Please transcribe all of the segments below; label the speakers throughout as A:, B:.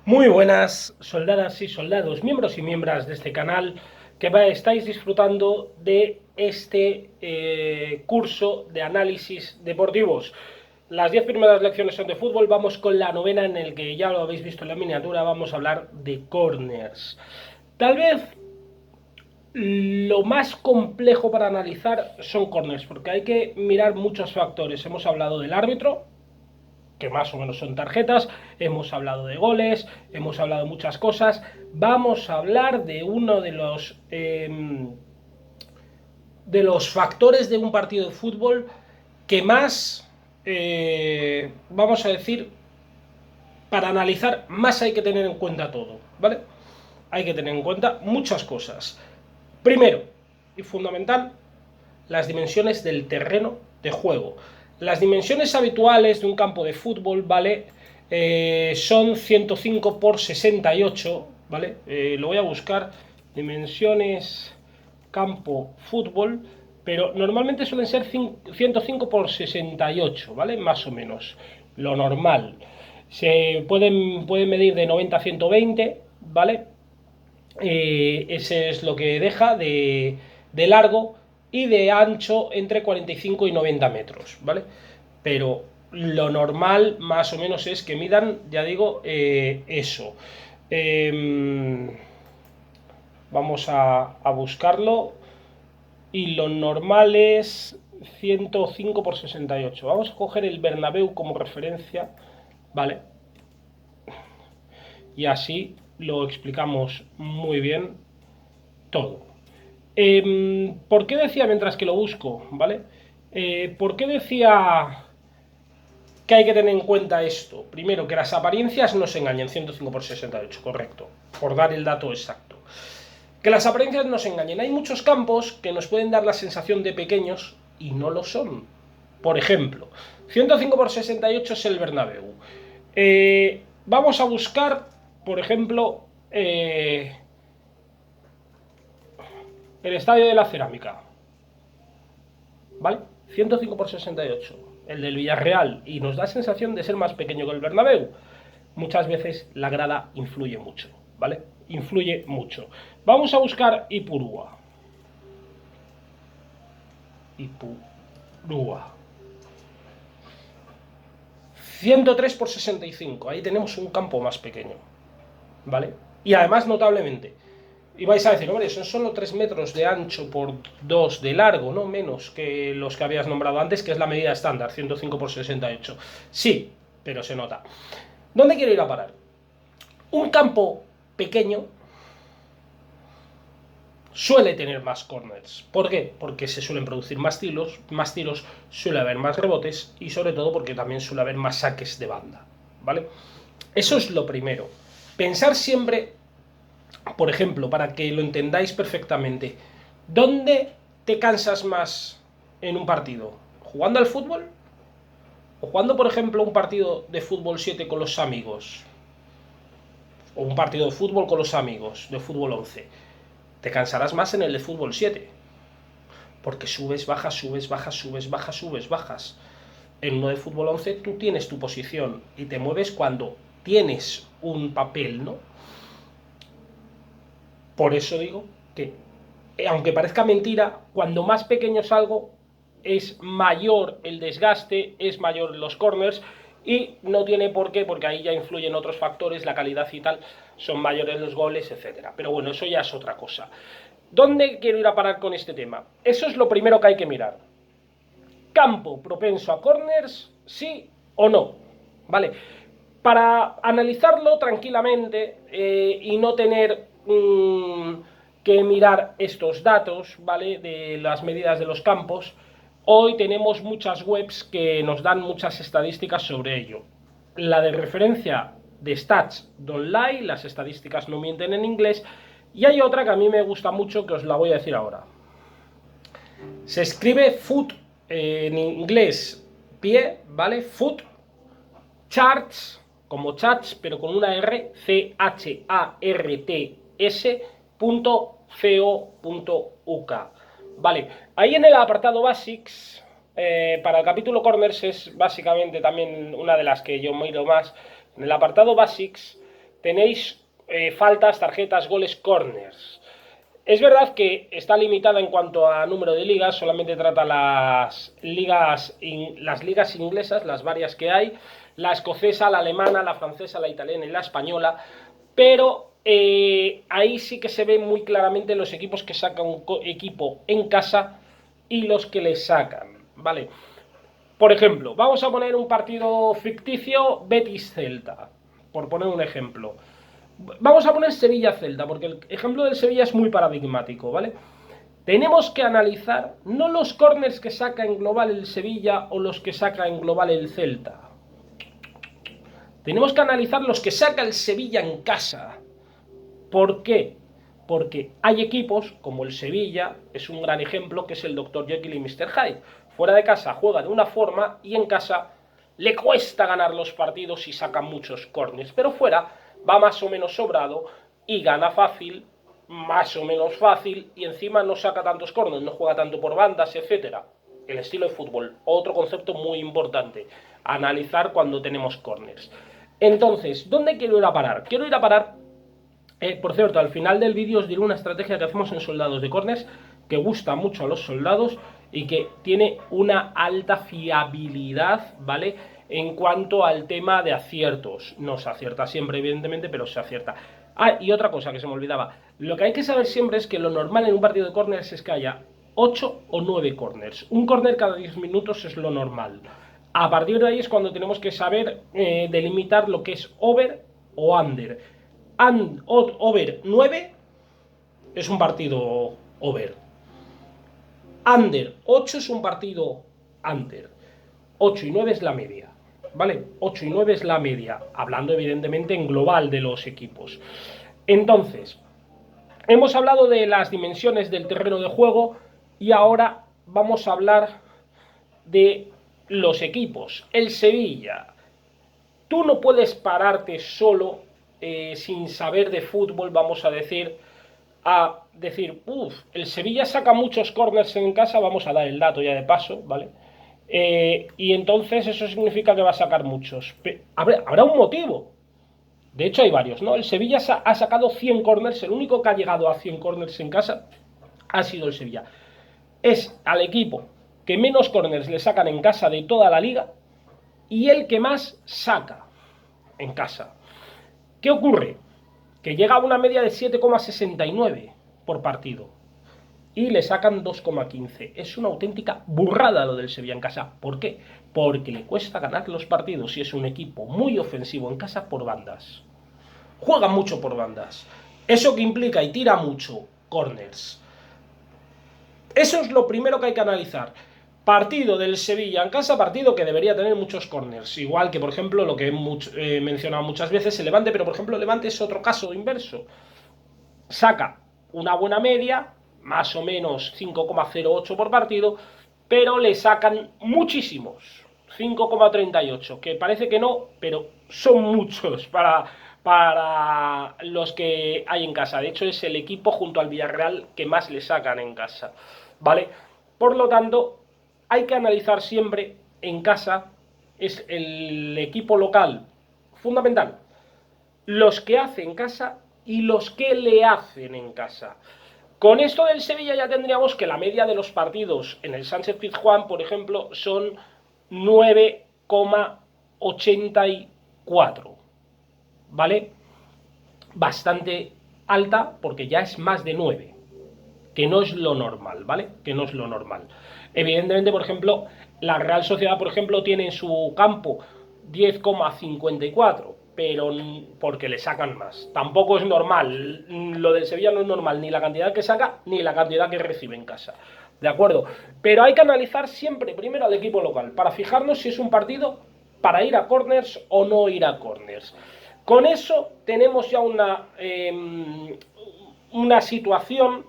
A: Muy buenas, soldadas y soldados, miembros y miembros de este canal, que estáis disfrutando de este curso de análisis deportivos. Las 10 primeras lecciones son de fútbol, vamos con la novena en el que ya lo habéis visto en la miniatura, vamos a hablar de corners. Tal vez lo más complejo para analizar son corners, porque hay que mirar muchos factores. Hemos hablado del árbitro, que más o menos son tarjetas, hemos hablado de goles, hemos hablado de muchas cosas. Vamos a hablar de uno de los factores de un partido de fútbol que más, vamos a decir, para analizar más hay que tener en cuenta todo, ¿vale? Hay que tener en cuenta muchas cosas. Primero, y fundamental, las dimensiones del terreno de juego. Las dimensiones habituales de un campo de fútbol, ¿vale? Son 105 por 68, ¿vale? Lo voy a buscar, dimensiones campo fútbol, pero normalmente suelen ser 105 por 68, ¿vale? Más o menos, lo normal. Pueden medir de 90 a 120, ¿vale? Ese es lo que deja de largo, y de ancho entre 45 y 90 metros, ¿vale? Pero lo normal más o menos es que midan, ya digo, eso. Vamos a buscarlo, y lo normal es 105 por 68. Vamos a coger el Bernabéu como referencia, ¿vale? Y así lo explicamos muy bien todo. ¿Por qué decía mientras que lo busco? ¿Vale? ¿Por qué decía que hay que tener en cuenta esto? Primero, que las apariencias no se engañen, 105 por 68, correcto, por dar el dato exacto. Que las apariencias no se engañen. Hay muchos campos que nos pueden dar la sensación de pequeños y no lo son. Por ejemplo, 105 por 68 es el Bernabéu. Vamos a buscar, por ejemplo, el Estadio de la Cerámica, ¿vale? 105 por 68, el del Villarreal, y nos da sensación de ser más pequeño que el Bernabéu. Muchas veces la grada influye mucho, ¿vale? Influye mucho. Vamos a buscar Ipurúa. Ipurúa. 103 por 65, ahí tenemos un campo más pequeño, ¿vale? Y además notablemente. Y vais a decir, hombre, son solo 3 metros de ancho por 2 de largo, no menos que los que habías nombrado antes, que es la medida estándar, 105 por 68. Sí, pero se nota. ¿Dónde quiero ir a parar? Un campo pequeño suele tener más corners. ¿Por qué? Porque se suelen producir más tiros, suele haber más rebotes, y sobre todo porque también suele haber más saques de banda, ¿vale? Eso es lo primero. Pensar siempre, por ejemplo, para que lo entendáis perfectamente, ¿dónde te cansas más en un partido? ¿Jugando al fútbol? ¿O jugando, por ejemplo, un partido de fútbol 7 con los amigos? ¿O un partido de fútbol con los amigos, de fútbol 11? Te cansarás más en el de fútbol 7, porque subes, bajas, subes, bajas, subes, bajas, subes, bajas. En uno de fútbol 11 tú tienes tu posición y te mueves cuando tienes un papel, ¿no? Por eso digo que, aunque parezca mentira, cuando más pequeño salgo, es mayor el desgaste, es mayor los corners, y no tiene por qué, porque ahí ya influyen otros factores, la calidad y tal, son mayores los goles, etcétera. Pero bueno, eso ya es otra cosa. ¿Dónde quiero ir a parar con este tema? Eso es lo primero que hay que mirar. ¿Campo propenso a corners, sí o no? ¿Vale? Para analizarlo tranquilamente, y no tener que mirar estos datos, ¿vale? De las medidas de los campos, hoy tenemos muchas webs que nos dan muchas estadísticas sobre ello. La de referencia de Stats.ly, las estadísticas no mienten en inglés, y hay otra que a mí me gusta mucho, que os la voy a decir ahora. Se escribe foot, en inglés pie, ¿vale? Foot charts, como chats, pero con una R, charts.co.uk. Vale, ahí en el apartado Basics, para el capítulo Corners es básicamente también una de las que yo miro más. En el apartado Basics tenéis faltas, tarjetas, goles, corners. Es verdad que está limitada en cuanto a número de ligas, solamente trata las ligas inglesas, las varias que hay, la escocesa, la alemana, la francesa, la italiana y la española, pero ahí sí que se ven muy claramente los equipos que sacan un equipo en casa y los que le sacan, ¿vale? Por ejemplo, vamos a poner un partido ficticio Betis-Celta, por poner un ejemplo. Vamos a poner Sevilla-Celta, porque el ejemplo del Sevilla es muy paradigmático, ¿vale? Tenemos que analizar no los corners que saca en global el Sevilla o los que saca en global el Celta. Tenemos que analizar los que saca el Sevilla en casa. ¿Por qué? Porque hay equipos, como el Sevilla, es un gran ejemplo, que es el Dr. Jekyll y Mr. Hyde. Fuera de casa juega de una forma y en casa le cuesta ganar los partidos y saca muchos corners, pero fuera va más o menos sobrado y gana fácil, más o menos fácil, y encima no saca tantos corners, no juega tanto por bandas, etcétera. El estilo de fútbol, otro concepto muy importante, analizar cuando tenemos corners. Entonces, ¿dónde quiero ir a parar? Quiero ir a parar, por cierto, al final del vídeo os diré una estrategia que hacemos en soldados de corners que gusta mucho a los soldados y que tiene una alta fiabilidad, ¿vale? En cuanto al tema de aciertos. No se acierta siempre, evidentemente, pero se acierta. Ah, y otra cosa que se me olvidaba. Lo que hay que saber siempre es que lo normal en un partido de corners es que haya 8 o 9 corners. Un corner cada 10 minutos es lo normal. A partir de ahí es cuando tenemos que saber delimitar lo que es over o under. Over 9 es un partido over. Under 8 es un partido under. 8 y 9 es la media, ¿vale? 8 y 9 es la media, hablando evidentemente en global de los equipos. Entonces, hemos hablado de las dimensiones del terreno de juego y ahora vamos a hablar de los equipos. El Sevilla. Tú no puedes pararte solo sin saber de fútbol, vamos a decir, el Sevilla saca muchos corners en casa, vamos a dar el dato ya de paso, ¿vale? Y entonces eso significa que va a sacar muchos. Habrá un motivo. De hecho hay varios, ¿no? El Sevilla ha sacado 100 corners, el único que ha llegado a 100 corners en casa ha sido el Sevilla. Es al equipo que menos corners le sacan en casa de toda la liga y el que más saca en casa. ¿Qué ocurre? Que llega a una media de 7,69 por partido y le sacan 2,15. Es una auténtica burrada lo del Sevilla en casa. ¿Por qué? Porque le cuesta ganar los partidos y es un equipo muy ofensivo en casa por bandas. Juega mucho por bandas. Eso que implica y tira mucho corners. Eso es lo primero que hay que analizar. Partido del Sevilla en casa, partido que debería tener muchos corners. Igual que, por ejemplo, lo que he mencionado muchas veces, el Levante, pero por ejemplo, el Levante es otro caso inverso. Saca una buena media, más o menos 5,08 por partido, pero le sacan muchísimos, 5,38, que parece que no, pero son muchos para los que hay en casa. De hecho, es el equipo junto al Villarreal que más le sacan en casa, ¿vale? Por lo tanto, hay que analizar siempre en casa, es el equipo local fundamental, los que hace en casa y los que le hacen en casa. Con esto del Sevilla ya tendríamos que la media de los partidos en el Sánchez Pizjuán, por ejemplo, son 9,84, ¿vale? Bastante alta porque ya es más de 9, que no es lo normal, ¿vale? Que no es lo normal. Evidentemente, por ejemplo, la Real Sociedad, por ejemplo, tiene en su campo 10,54, pero porque le sacan más. Tampoco es normal. Lo del Sevilla no es normal, ni la cantidad que saca, ni la cantidad que recibe en casa. ¿De acuerdo? Pero hay que analizar siempre primero al equipo local, para fijarnos si es un partido para ir a corners o no ir a corners. Con eso tenemos ya una situación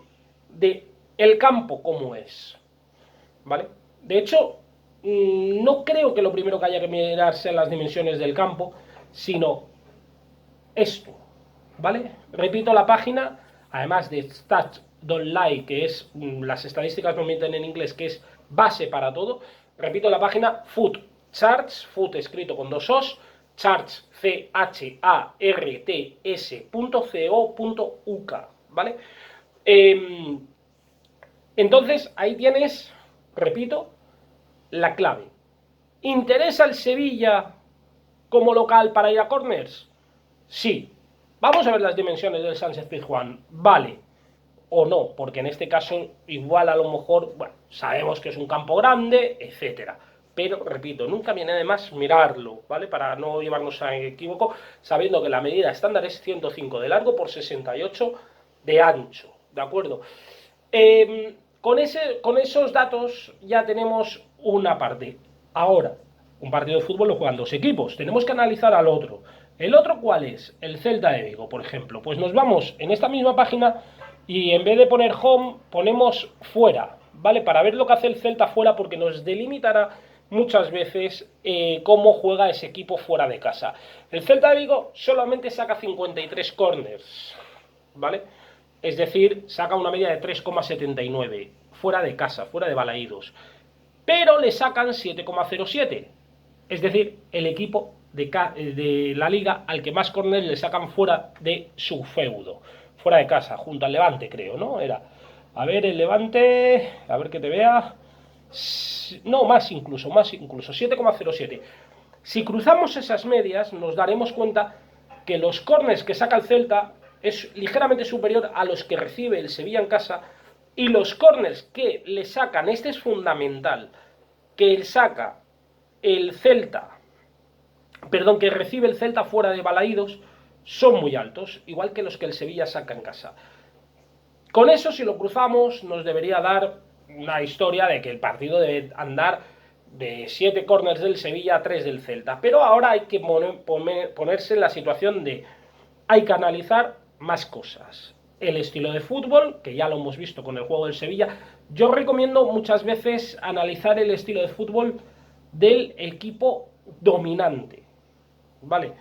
A: de el campo como es, ¿vale? De hecho, no creo que lo primero que haya que mirar sean las dimensiones del campo, sino esto, ¿vale? Repito la página, además de stats.ly, que es las estadísticas me meten en inglés, que es base para todo. Repito la página, foot charts, foot escrito con 2 os, charts, charts.co.uk, ¿vale? Entonces, ahí tienes, repito, la clave. ¿Interesa el Sevilla como local para ir a corners? Sí. Vamos a ver las dimensiones del Sánchez-Pizjuán. Vale. O no, porque en este caso igual a lo mejor, bueno, sabemos que es un campo grande, etcétera. Pero, repito, nunca viene de más mirarlo, ¿vale? Para no llevarnos a equivoco, sabiendo que la medida estándar es 105 de largo por 68 de ancho, ¿de acuerdo? Con esos datos ya tenemos una parte. Ahora, un partido de fútbol lo juegan dos equipos, tenemos que analizar al otro. ¿El otro cuál es? El Celta de Vigo, por ejemplo. Pues nos vamos en esta misma página y en vez de poner home, ponemos fuera, ¿vale? Para ver lo que hace el Celta fuera, porque nos delimitará muchas veces cómo juega ese equipo fuera de casa. El Celta de Vigo solamente saca 53 corners, ¿vale? Es decir, saca una media de 3,79 fuera de casa, fuera de Balaídos. Pero le sacan 7,07. Es decir, el equipo de la liga al que más corners le sacan fuera de su feudo. Fuera de casa, junto al Levante, creo, ¿no? Era. A ver, el Levante, a ver que te vea. No, más incluso, 7,07. Si cruzamos esas medias, nos daremos cuenta que los corners que saca el Celta es ligeramente superior a los que recibe el Sevilla en casa, y los corners que le sacan, este es fundamental, que saca el Celta, perdón, que recibe el Celta fuera de Balaídos, son muy altos, igual que los que el Sevilla saca en casa. Con eso, si lo cruzamos, nos debería dar una historia de que el partido debe andar de 7 corners del Sevilla a 3 del Celta. Pero ahora hay que ponerse en la situación de hay que analizar más cosas. El estilo de fútbol, que ya lo hemos visto con el juego del Sevilla. Yo recomiendo muchas veces analizar el estilo de fútbol del equipo dominante, ¿vale?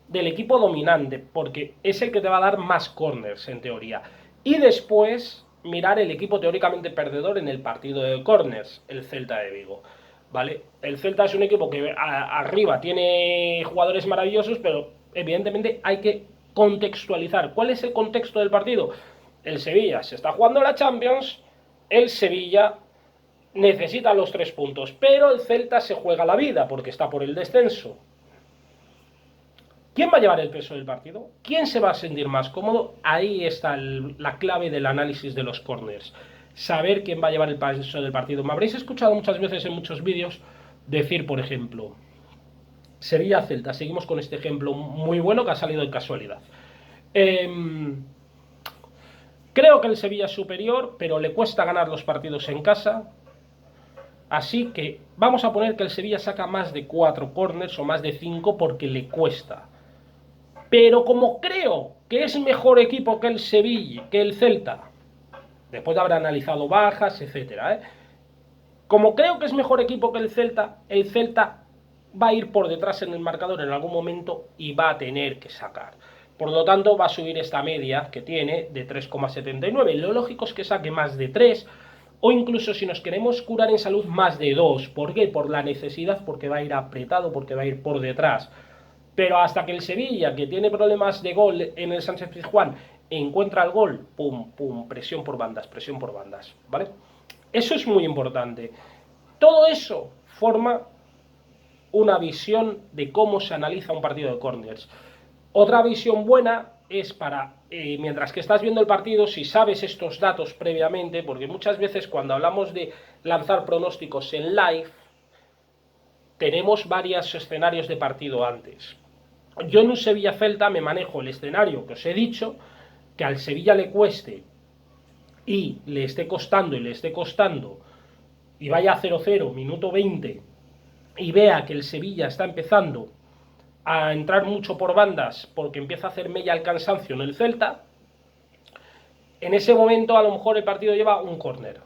A: Del equipo dominante, porque es el que te va a dar más corners en teoría. Y después mirar el equipo teóricamente perdedor en el partido de corners, el Celta de Vigo, ¿vale? El Celta es un equipo que arriba tiene jugadores maravillosos, pero evidentemente hay que contextualizar. ¿Cuál es el contexto del partido? El Sevilla se está jugando la Champions, el Sevilla necesita los 3 puntos, pero el Celta se juega la vida porque está por el descenso. ¿Quién va a llevar el peso del partido? ¿Quién se va a sentir más cómodo? Ahí está la clave del análisis de los corners. Saber quién va a llevar el peso del partido. Me habréis escuchado muchas veces en muchos vídeos decir, por ejemplo, Sevilla-Celta. Seguimos con este ejemplo muy bueno que ha salido de casualidad. Creo que el Sevilla es superior, pero le cuesta ganar los partidos en casa. Así que vamos a poner que el Sevilla saca más de 4 corners o más de 5 porque le cuesta. Pero como creo que es mejor equipo que el Sevilla, que el Celta, después de haber analizado bajas, etcétera, como creo que es mejor equipo que el Celta va a ir por detrás en el marcador en algún momento y va a tener que sacar. Por lo tanto, va a subir esta media que tiene de 3,79. Lo lógico es que saque más de 3, o incluso si nos queremos curar en salud, más de 2. ¿Por qué? Por la necesidad, porque va a ir apretado, porque va a ir por detrás. Pero hasta que el Sevilla, que tiene problemas de gol en el Sánchez-Pizjuán, encuentra el gol, pum, pum, presión por bandas, ¿vale? Eso es muy importante. Todo eso forma una visión de cómo se analiza un partido de corners. Otra visión buena es para, mientras que estás viendo el partido, si sabes estos datos previamente, porque muchas veces cuando hablamos de lanzar pronósticos en live, tenemos varios escenarios de partido antes. Yo en un Sevilla-Celta me manejo el escenario que os he dicho, que al Sevilla le cueste y le esté costando y vaya a 0-0, minuto 20, y vea que el Sevilla está empezando a entrar mucho por bandas porque empieza a hacer mella el cansancio en el Celta, en ese momento a lo mejor el partido lleva un córner.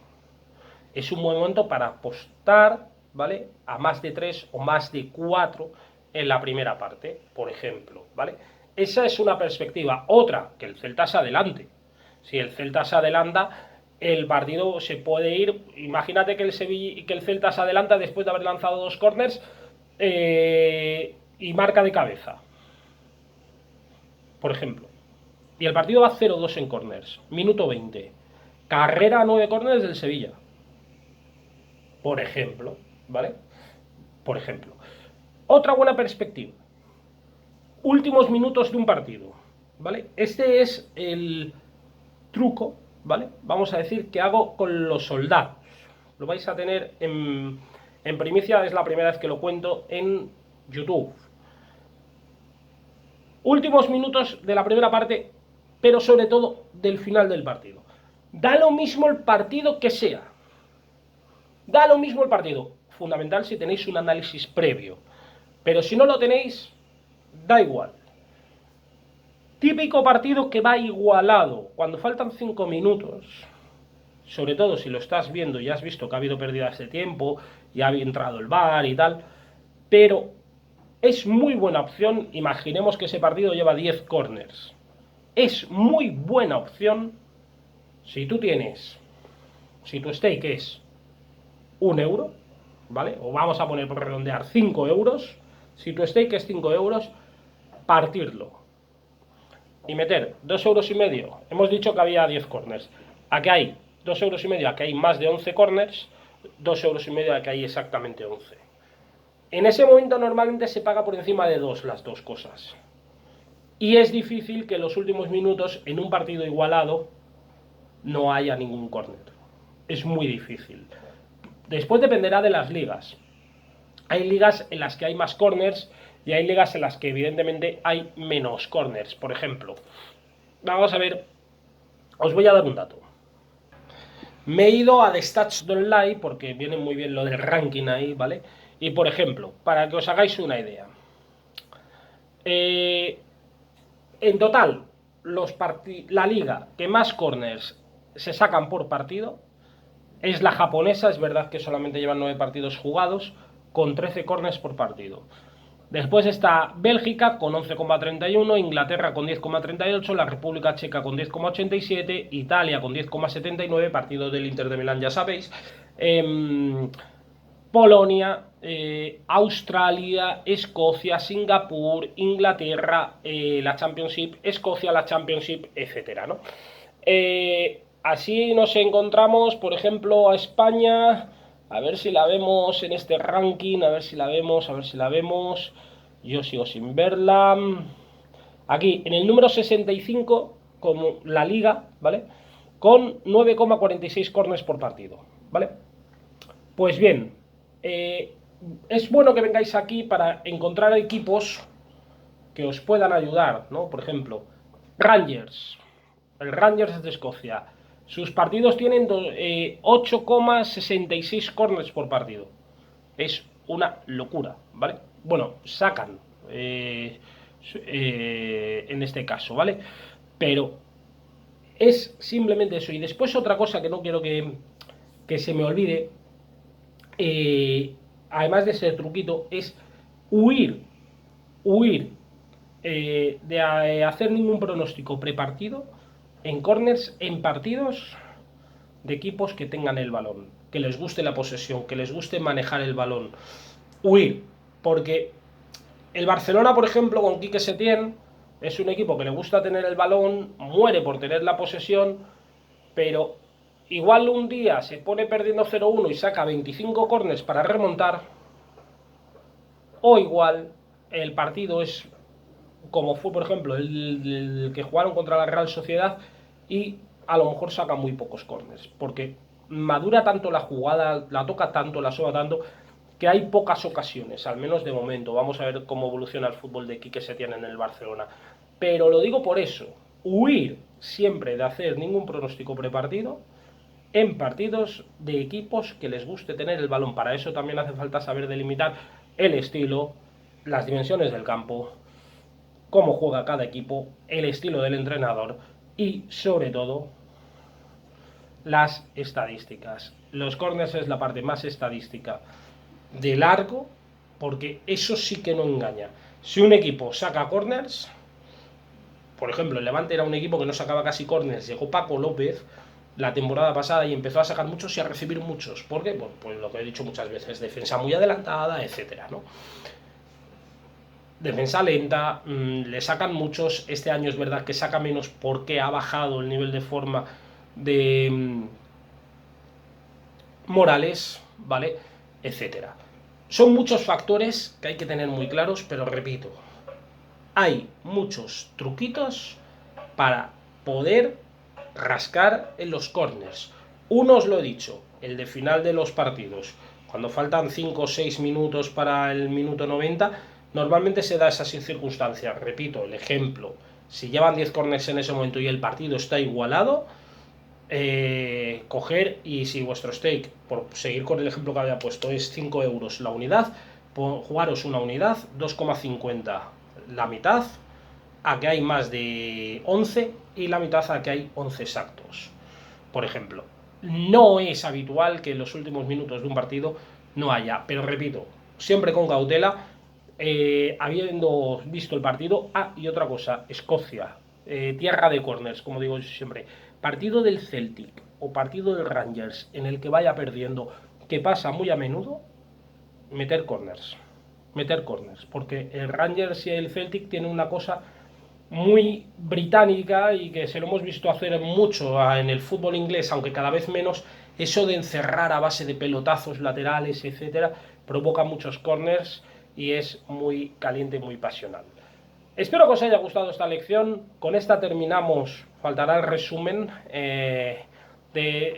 A: Es un buen momento para apostar, ¿vale?, a más de 3 o más de 4 en la primera parte, por ejemplo, ¿vale? Esa es una perspectiva. Otra, que el Celta se adelante. Si el Celta se adelanta, el partido se puede ir. Imagínate que el Celta se adelanta después de haber lanzado 2 corners, y marca de cabeza, por ejemplo, y el partido va 0-2 en corners, minuto 20, carrera a 9 corners del Sevilla, por ejemplo, ¿vale? Por ejemplo. Otra buena perspectiva. Últimos minutos de un partido, ¿vale? Este es el truco, ¿vale? Vamos a decir que hago con los soldados. Lo vais a tener en primicia, es la primera vez que lo cuento en YouTube. Últimos minutos de la primera parte, pero sobre todo del final del partido. Da lo mismo el partido que sea. Da lo mismo el partido. Fundamental si tenéis un análisis previo. Pero si no lo tenéis, da igual. Típico partido que va igualado. Cuando faltan 5 minutos, sobre todo si lo estás viendo y has visto que ha habido pérdidas de tiempo, y ha entrado el VAR y tal, pero es muy buena opción. Imaginemos que ese partido lleva 10 corners. Es muy buena opción si tú tienes, si tu stake es 1 euro, ¿vale? O vamos a poner por redondear 5 euros. Si tu stake es 5 euros, partirlo y meter 2,5 euros. Hemos dicho que había 10 corners. Aquí hay 2,5 euros, aquí hay más de 11 corners. 2,5 euros, aquí hay exactamente 11. En ese momento normalmente se paga por encima de 2 las dos cosas. Y es difícil que en los últimos minutos, en un partido igualado, no haya ningún córner. Es muy difícil. Después dependerá de las ligas. Hay ligas en las que hay más corners y hay ligas en las que evidentemente hay menos corners. Por ejemplo, vamos a ver, os voy a dar un dato. Me he ido a The Stats Online porque viene muy bien lo del ranking ahí, ¿vale? Y por ejemplo, para que os hagáis una idea, en total, la liga que más corners se sacan por partido es la japonesa. Es verdad que solamente llevan 9 partidos jugados, con 13 corners por partido. Después está Bélgica con 11,31, Inglaterra con 10,38, la República Checa con 10,87, Italia con 10,79, partido del Inter de Milán ya sabéis, Polonia, Australia, Escocia, Singapur, Inglaterra, la Championship, Escocia, la Championship, etcétera, ¿no? Así nos encontramos, por ejemplo, a España. A ver si la vemos en este ranking, a ver si la vemos. Yo sigo sin verla. Aquí, en el número 65, como la liga, ¿vale? Con 9,46 corners por partido, ¿vale? Pues bien, es bueno que vengáis aquí para encontrar equipos que os puedan ayudar, ¿no? Por ejemplo, Rangers. El Rangers de Escocia. Sus partidos tienen 8,66 corners por partido. Es una locura, ¿vale? Bueno, sacan en este caso, ¿vale? Pero es simplemente eso. Y después otra cosa que no quiero que se me olvide, además de ese truquito, es huir de hacer ningún pronóstico prepartido en corners, en partidos de equipos que tengan el balón, que les guste la posesión, que les guste manejar el balón. Huir, porque el Barcelona, por ejemplo, con Quique Setién, es un equipo que le gusta tener el balón, muere por tener la posesión, pero igual un día se pone perdiendo 0-1 y saca 25 corners para remontar, o igual el partido es como fue, por ejemplo, el que jugaron contra la Real Sociedad, y a lo mejor saca muy pocos corners, porque madura tanto la jugada, la toca tanto, la soba tanto, que hay pocas ocasiones, al menos de momento. Vamos a ver cómo evoluciona el fútbol de Quique Setién en el Barcelona. Pero lo digo por eso, huir siempre de hacer ningún pronóstico prepartido en partidos de equipos que les guste tener el balón. Para eso también hace falta saber delimitar el estilo, las dimensiones del campo, cómo juega cada equipo, el estilo del entrenador y, sobre todo, las estadísticas. Los corners es la parte más estadística de largo, porque eso sí que no engaña. Si un equipo saca corners, por ejemplo, el Levante era un equipo que no sacaba casi corners, llegó Paco López la temporada pasada y empezó a sacar muchos y a recibir muchos. ¿Por qué? Pues lo que he dicho muchas veces, defensa muy adelantada, etcétera, ¿no? defensa lenta, le sacan muchos. Este año es verdad que saca menos porque ha bajado el nivel de forma de Morales, ¿vale? Etcétera. Son muchos factores que hay que tener muy claros, pero repito, hay muchos truquitos para poder rascar en los corners. Uno os lo he dicho, el de final de los partidos. Cuando faltan 5 o 6 minutos para el minuto 90, normalmente se da esa circunstancia. Repito, el ejemplo, si llevan 10 corners en ese momento y el partido está igualado, coger y si vuestro stake, por seguir con el ejemplo que había puesto, es 5 euros la unidad, jugaros una unidad, 2,50 la mitad, a que hay más de 11 y la mitad a que hay 11 exactos. Por ejemplo, no es habitual que en los últimos minutos de un partido no haya, pero repito, siempre con cautela, habiendo visto el partido. Y otra cosa, Escocia, tierra de corners, como digo yo siempre, partido del Celtic o partido del Rangers en el que vaya perdiendo, que pasa muy a menudo, meter corners, porque el Rangers y el Celtic tienen una cosa muy británica y que se lo hemos visto hacer mucho en el fútbol inglés, aunque cada vez menos, eso de encerrar a base de pelotazos laterales, etcétera, provoca muchos corners y es muy caliente y muy pasional. Espero que os haya gustado esta lección. Con esta terminamos. Faltará el resumen de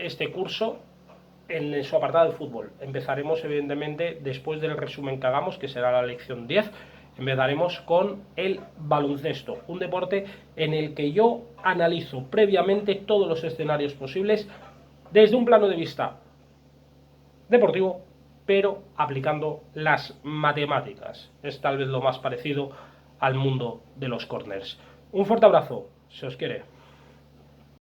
A: este curso en su apartado de fútbol. Empezaremos, evidentemente, después del resumen que hagamos, que será la lección 10, empezaremos con el baloncesto, un deporte en el que yo analizo previamente todos los escenarios posibles desde un plano de vista deportivo, pero aplicando las matemáticas. Es tal vez lo más parecido al mundo de los corners. Un fuerte abrazo, se os quiere.